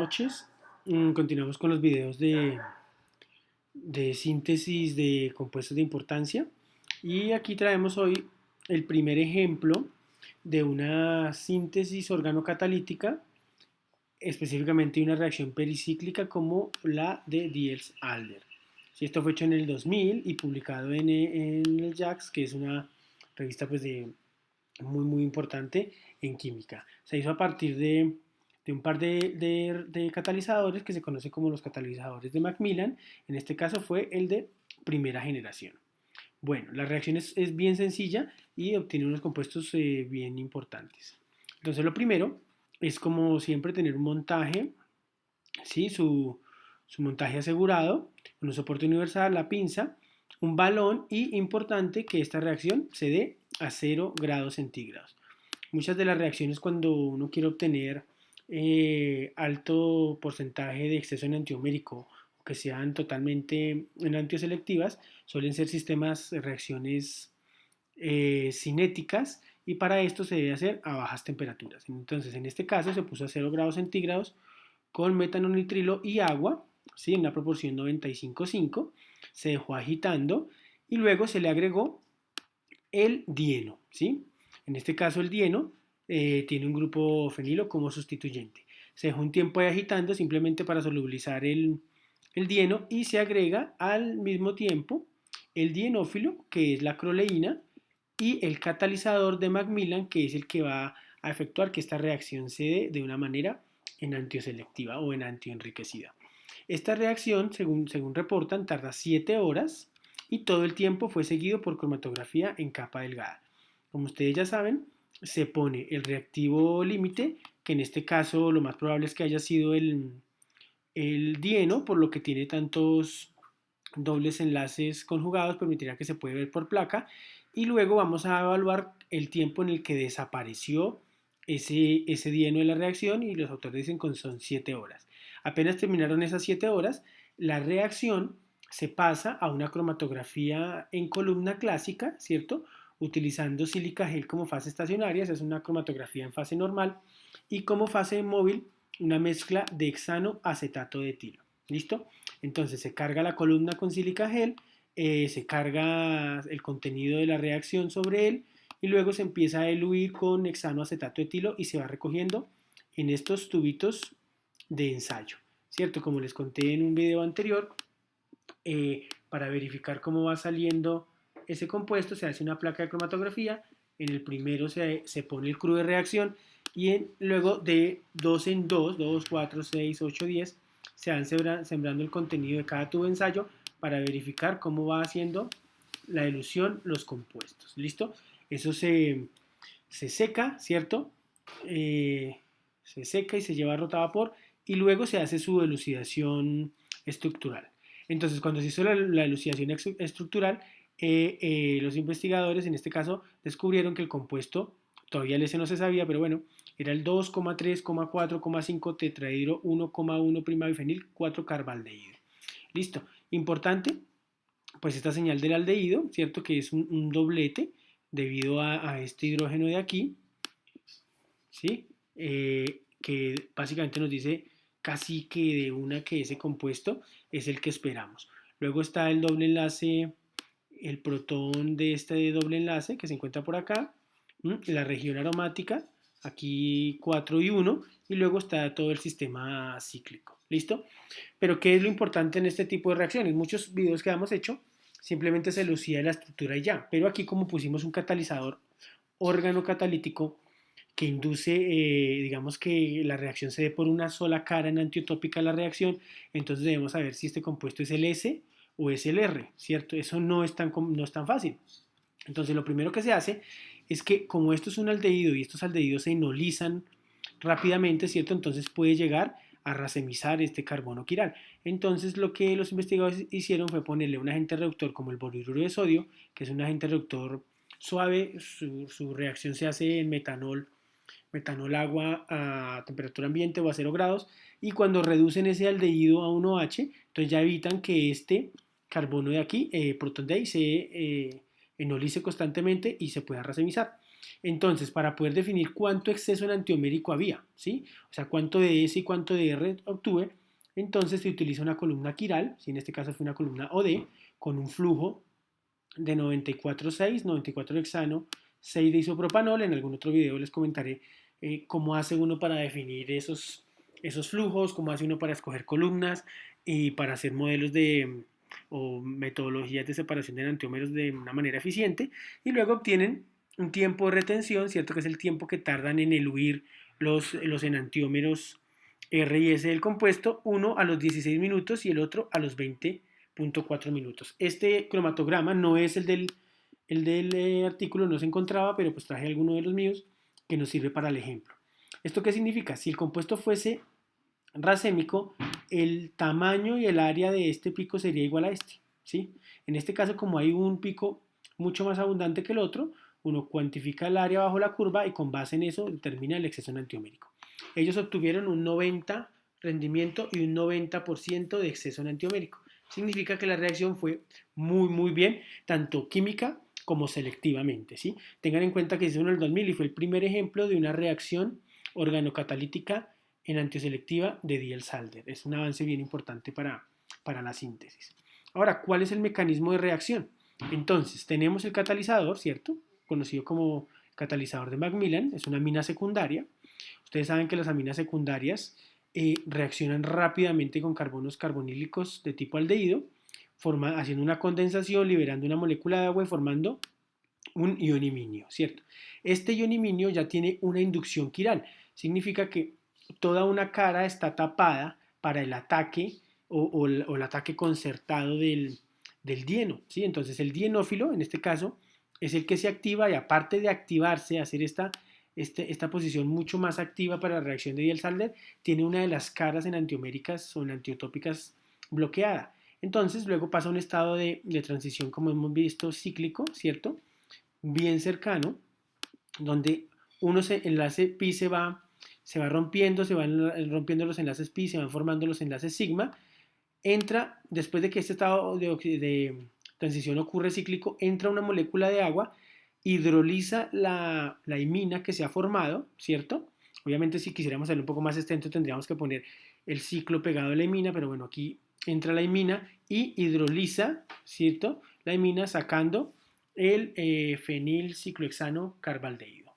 Noches. Continuamos con los videos de síntesis de compuestos de importancia y aquí traemos hoy el primer ejemplo de una síntesis organocatalítica, específicamente una reacción pericíclica como la de Diels-Alder. Sí, esto fue hecho en el 2000 y publicado en el JACS, que es una revista pues, muy importante en química. Se hizo a partir de un par de catalizadores que se conocen como los catalizadores de Macmillan. En este caso fue el de primera generación. Bueno, la reacción es bien sencilla y obtiene unos compuestos bien importantes. Entonces lo primero es como siempre tener un montaje, ¿sí? Su montaje asegurado, con un soporte universal, la pinza, un balón y importante que esta reacción se dé a 0 grados centígrados. Muchas de las reacciones cuando uno quiere obtener alto porcentaje de exceso enantiomérico o que sean totalmente enantioselectivas suelen ser sistemas de reacciones cinéticas y para esto se debe hacer a bajas temperaturas. Entonces en este caso se puso a 0 grados centígrados con metanonitrilo y agua, ¿sí? En una proporción 95:5, se dejó agitando y luego se le agregó el dieno, ¿sí? En este caso el dieno tiene un grupo fenilo como sustituyente. Se dejó un tiempo ahí agitando simplemente para solubilizar el dieno y se agrega al mismo tiempo el dienófilo, que es la acroleína, y el catalizador de Macmillan, que es el que va a efectuar que esta reacción se dé de una manera enantioselectiva o enantioenriquecida. Esta reacción, según reportan, tarda 7 horas y todo el tiempo fue seguido por cromatografía en capa delgada. Como ustedes ya saben, se pone el reactivo límite, que en este caso lo más probable es que haya sido el dieno, por lo que tiene tantos dobles enlaces conjugados, permitirá que se puede ver por placa. Y luego vamos a evaluar el tiempo en el que desapareció ese dieno de la reacción y los autores dicen que son 7 horas. Apenas terminaron esas 7 horas, la reacción se pasa a una cromatografía en columna clásica, ¿cierto? Utilizando sílica gel como fase estacionaria, esa es una cromatografía en fase normal, y como fase móvil, una mezcla de hexano acetato de etilo. ¿Listo? Entonces se carga la columna con sílica gel, se carga el contenido de la reacción sobre él y luego se empieza a diluir con hexano acetato etilo y se va recogiendo en estos tubitos de ensayo, ¿cierto? Como les conté en un video anterior, para verificar cómo va saliendo ese compuesto se hace una placa de cromatografía, en el primero se pone el crudo de reacción y luego de 2 en 2, 2, 4, 6, 8, 10, se van sembrando el contenido de cada tubo de ensayo para verificar cómo va haciendo la dilución los compuestos. ¿Listo? Eso se seca, ¿cierto? Se seca y se lleva a rotavapor y luego se hace su elucidación estructural. Entonces, cuando se hizo la elucidación estructural, los investigadores, en este caso, descubrieron que el compuesto, todavía el S no se sabía, pero bueno, era el 2,3,4,5 tetrahidro 1,1 primabifenil 4 carbaldehído. Listo. Importante, pues esta señal del aldehído, ¿cierto? Que es un doblete debido a este hidrógeno de aquí, ¿sí? Que básicamente nos dice casi que de una que ese compuesto es el que esperamos. Luego está el doble enlace, el protón de este doble enlace que se encuentra por acá, la región aromática, aquí 4 y 1, y luego está todo el sistema cíclico. ¿Listo? Pero ¿qué es lo importante en este tipo de reacciones? Muchos videos que hemos hecho simplemente se lucía la estructura y ya, pero aquí como pusimos un catalizador órgano catalítico que induce, digamos que la reacción se dé por una sola cara enantiotópica a la reacción, entonces debemos saber si este compuesto es el S o es el R, ¿cierto? Eso no es tan fácil. Entonces lo primero que se hace es que como esto es un aldehído y estos aldehídos se enolizan rápidamente, ¿cierto? Entonces puede llegar a racemizar este carbono quiral. Entonces lo que los investigadores hicieron fue ponerle un agente reductor como el borururo de sodio, que es un agente reductor suave, su reacción se hace en metanol agua a temperatura ambiente o a 0 grados, y cuando reducen ese aldehído a 1H, entonces ya evitan que este carbono de aquí, protón de ahí, se enolice constantemente y se pueda racemizar. Entonces, para poder definir cuánto exceso enantiomérico había, ¿sí? O sea, cuánto de S y cuánto de R obtuve, entonces se utiliza una columna quiral, si en este caso fue una columna OD, con un flujo de 94,6, 94 de hexano, 6 de isopropanol. En algún otro video les comentaré cómo hace uno para definir esos flujos, cómo hace uno para escoger columnas y para hacer modelos o metodologías de separación de enantiómeros de una manera eficiente. Y luego obtienen un tiempo de retención, ¿cierto? Que es el tiempo que tardan en eluir los enantiómeros R y S del compuesto, uno a los 16 minutos y el otro a los 20,4 minutos. Este cromatograma no es el del artículo, no se encontraba, pero pues traje alguno de los míos que nos sirve para el ejemplo. ¿Esto qué significa? Si el compuesto fuese racémico, el tamaño y el área de este pico sería igual a este, ¿sí? En este caso, como hay un pico mucho más abundante que el otro, uno cuantifica el área bajo la curva y con base en eso determina el exceso enantiomérico. Ellos obtuvieron un 90 rendimiento y un 90% de exceso enantiomérico. Significa que la reacción fue muy bien, tanto química como selectivamente, ¿sí? Tengan en cuenta que se hizo en el 2000 y fue el primer ejemplo de una reacción organocatalítica en antioselectiva de Diels-Alder. Es un avance bien importante para la síntesis. Ahora, ¿cuál es el mecanismo de reacción? Entonces, tenemos el catalizador, ¿cierto? Conocido como catalizador de Macmillan, es una amina secundaria. Ustedes saben que las aminas secundarias reaccionan rápidamente con carbonos carbonílicos de tipo aldehído, haciendo una condensación, liberando una molécula de agua y formando un ioniminio, ¿cierto? Este ioniminio ya tiene una inducción quiral. Significa que toda una cara está tapada para el ataque o el ataque concertado del dieno, ¿sí? Entonces el dienófilo, en este caso, es el que se activa y aparte de activarse, hacer esta posición mucho más activa para la reacción de Diels-Alder, tiene una de las caras enantioméricas o enantiotópicas bloqueada. Entonces luego pasa a un estado de transición, como hemos visto, cíclico, ¿cierto? Bien cercano, donde enlace pi se va rompiendo, se van rompiendo los enlaces pi, se van formando los enlaces sigma, entra, después de que este estado de transición ocurre cíclico, entra una molécula de agua, hidroliza la imina que se ha formado, ¿cierto? Obviamente si quisiéramos hacerlo un poco más extenso tendríamos que poner el ciclo pegado a la imina, pero bueno, aquí entra la imina y hidroliza, ¿cierto? La imina sacando el fenilciclohexano carbaldehído.